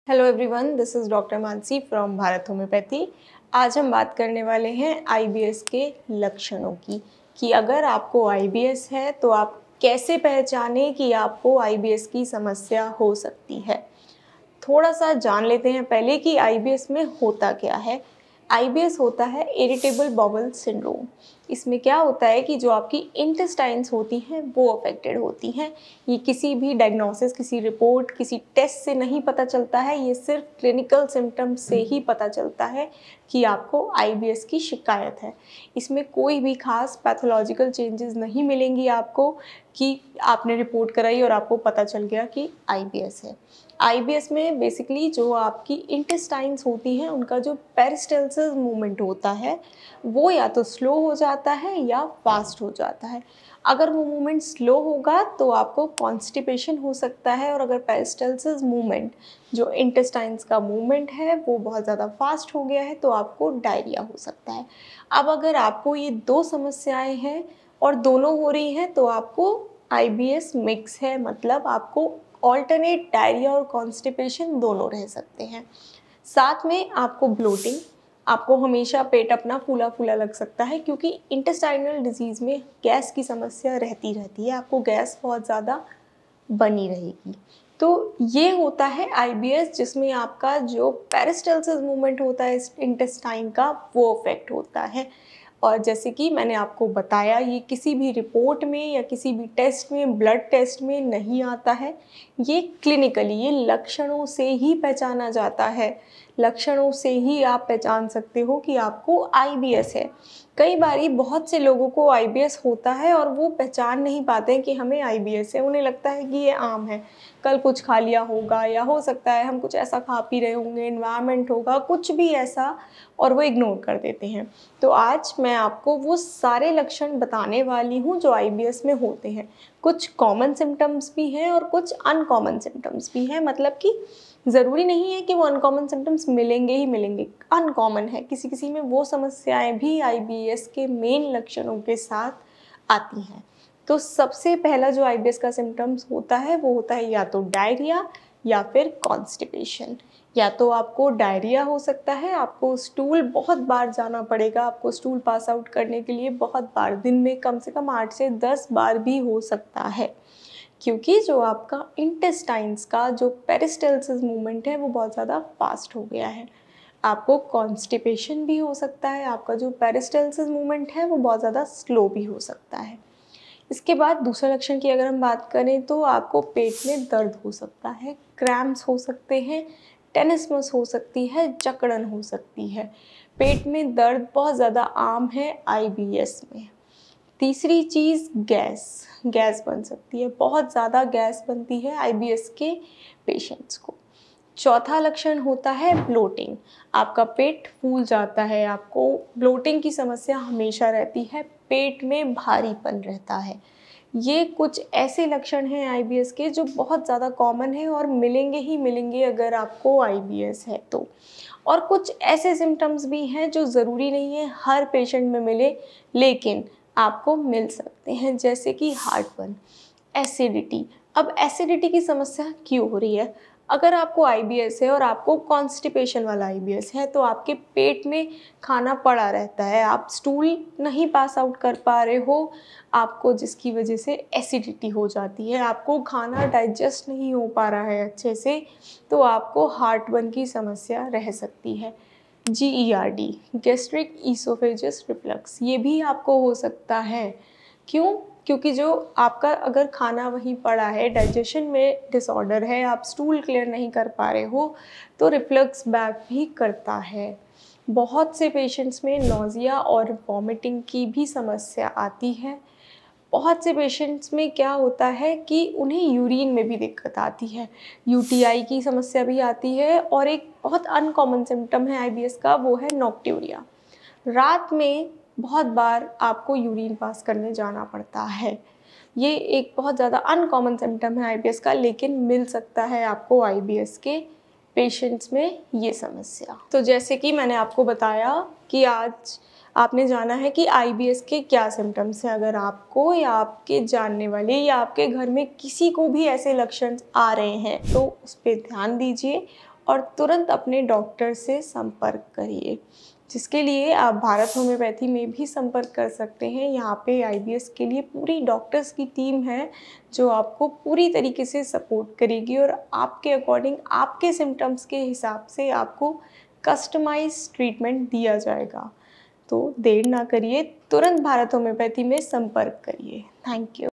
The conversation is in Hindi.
Hello everyone, this is doctor Mansi from Bharat homeopathy. आज हम बात करने वाले हैं आईबीएस के लक्षणों की कि अगर आपको आईबीएस है तो आप कैसे पहचानें कि आपको आईबीएस की समस्या हो सकती है। थोड़ा सा जान लेते हैं पहले कि आईबीएस में होता क्या है। आईबीएस होता है इरिटेबल बाउल सिंड्रोम। इसमें क्या होता है कि जो आपकी इंटेस्टाइन्स होती हैं वो अफेक्टेड होती हैं। ये किसी भी डायग्नोसिस, किसी रिपोर्ट, किसी टेस्ट से नहीं पता चलता है। ये सिर्फ क्लिनिकल सिम्टम्स से ही पता चलता है कि आपको आईबीएस की शिकायत है। इसमें कोई भी खास पैथोलॉजिकल चेंजेस नहीं मिलेंगी आपको कि आपने रिपोर्ट कराई और आपको पता चल गया कि आईबीएस है। आईबीएस में बेसिकली जो आपकी इंटेस्टाइन्स होती हैं उनका जो पेरिस्टाल्सिस मूवमेंट होता है वो या तो स्लो हो जाता है या फास्ट हो जाता है। अगर वो मूवमेंट स्लो होगा तो आपको कॉन्स्टिपेशन हो सकता है, और अगर पेरिस्टाल्सिस मूवमेंट जो इंटेस्टाइन्स का मूवमेंट है वो बहुत ज़्यादा फास्ट हो गया है तो आपको डायरिया हो सकता है। अब अगर आपको ये दो समस्याएं हैं और दोनों हो रही हैं तो आपको आईबीएस मिक्स है, मतलब आपको ऑल्टरनेट डायरिया और कॉन्स्टिपेशन दोनों रह सकते हैं। साथ में आपको ब्लोटिंग, आपको हमेशा पेट अपना फूला फूला लग सकता है क्योंकि इंटेस्टाइनल डिजीज़ में गैस की समस्या रहती है। आपको गैस बहुत ज़्यादा बनी रहेगी। तो ये होता है आईबीएस, जिसमें आपका जो पेरिस्टाल्सिस मूवमेंट होता है इंटेस्टाइन का वो अफेक्ट होता है। और जैसे कि मैंने आपको बताया, ये किसी भी रिपोर्ट में या किसी भी टेस्ट में, ब्लड टेस्ट में नहीं आता है। ये क्लिनिकली, ये लक्षणों से ही पहचाना जाता है। लक्षणों से ही आप पहचान सकते हो कि आपको आईबीएस है। कई बारी बहुत से लोगों को आईबीएस होता है और वो पहचान नहीं पाते हैं कि हमें आईबीएस है। उन्हें लगता है कि ये आम है, कल कुछ खा लिया होगा, या हो सकता है हम कुछ ऐसा खा पी रहे होंगे, एनवायरनमेंट होगा, कुछ भी ऐसा, और वो इग्नोर कर देते हैं। तो आज मैं आपको वो सारे लक्षण बताने वाली हूँ जो आईबीएस में होते हैं। कुछ कॉमन सिम्टम्स भी हैं और कुछ अनकॉमन सिम्टम्स भी हैं, मतलब कि ज़रूरी नहीं है कि वो अनकॉमन सिम्टम्स मिलेंगे ही मिलेंगे, अनकॉमन है। किसी किसी में वो समस्याएं भी आईबीएस के मेन लक्षणों के साथ आती हैं। तो सबसे पहला जो आईबीएस का सिम्टम्स होता है वो होता है या तो डायरिया या फिर कॉन्स्टिपेशन। या तो आपको डायरिया हो सकता है, आपको स्टूल बहुत बार जाना पड़ेगा, आपको स्टूल पास आउट करने के लिए बहुत बार, दिन में कम से कम 8 से 10 बार भी हो सकता है, क्योंकि जो आपका इंटेस्टाइन्स का जो पेरिस्टाल्सिस मूवमेंट है वो बहुत ज़्यादा फास्ट हो गया है। आपको कॉन्स्टिपेशन भी हो सकता है, आपका जो पेरिस्टाल्सिस मूवमेंट है वो बहुत ज़्यादा स्लो भी हो सकता है। इसके बाद दूसरे लक्षण की अगर हम बात करें तो आपको पेट में दर्द हो सकता है, क्रैम्प्स हो सकते हैं, टेनिसमस हो सकती है, जकड़न हो सकती है। पेट में दर्द बहुत ज़्यादा आम है आईबीएस में। तीसरी चीज़ गैस बन सकती है, बहुत ज़्यादा गैस बनती है आईबीएस के पेशेंट्स को। चौथा लक्षण होता है ब्लोटिंग। आपका पेट फूल जाता है, आपको ब्लोटिंग की समस्या हमेशा रहती है, पेट में भारीपन रहता है। ये कुछ ऐसे लक्षण हैं आईबीएस के जो बहुत ज़्यादा कॉमन हैं और मिलेंगे ही मिलेंगे अगर आपको आईबीएस है तो। और कुछ ऐसे सिम्टम्स भी हैं जो ज़रूरी नहीं है हर पेशेंट में मिले, लेकिन आपको मिल सकते हैं, जैसे कि हार्टबर्न, एसिडिटी। अब एसिडिटी की समस्या क्यों हो रही है? अगर आपको आईबीएस है और आपको कॉन्स्टिपेशन वाला आईबीएस है तो आपके पेट में खाना पड़ा रहता है, आप स्टूल नहीं पास आउट कर पा रहे हो, आपको, जिसकी वजह से एसिडिटी हो जाती है, आपको खाना डाइजेस्ट नहीं हो पा रहा है अच्छे से, तो आपको हार्टबर्न की समस्या रह सकती है। GERD, गैस्ट्रिक ईसोफेजियस रिफ्लक्स, ये भी आपको हो सकता है। क्यों? क्योंकि जो आपका अगर खाना वहीं पड़ा है, डाइजेशन में डिसऑर्डर है, आप स्टूल क्लियर नहीं कर पा रहे हो, तो रिफ्लक्स बैक भी करता है। बहुत से पेशेंट्स में नौजिया और वॉमिटिंग की भी समस्या आती है। बहुत से पेशेंट्स में क्या होता है कि उन्हें यूरिन में भी दिक्कत आती है, यूटीआई की समस्या भी आती है, और एक बहुत अनकॉमन सिम्टम है आईबीएस का, वो है नॉक्ट्यूरिया। रात में बहुत बार आपको यूरिन पास करने जाना पड़ता है। ये एक बहुत ज़्यादा अनकॉमन सिम्टम है आईबीएस का, लेकिन मिल सकता है आपको आईबीएस के पेशेंट्स में ये समस्या। तो जैसे कि मैंने आपको बताया कि आज आपने जाना है कि आईबीएस के क्या सिम्टम्स हैं। अगर आपको या आपके जानने वाले या आपके घर में किसी को भी ऐसे लक्षण आ रहे हैं तो उस पर ध्यान दीजिए और तुरंत अपने डॉक्टर से संपर्क करिए, जिसके लिए आप भारत होम्योपैथी में भी संपर्क कर सकते हैं। यहाँ पे आईबीएस के लिए पूरी डॉक्टर्स की टीम है जो आपको पूरी तरीके से सपोर्ट करेगी और आपके अकॉर्डिंग, आपके सिम्टम्स के हिसाब से आपको कस्टमाइज ट्रीटमेंट दिया जाएगा। तो देर ना करिए, तुरंत भारत होम्योपैथी में संपर्क करिए। Thank you.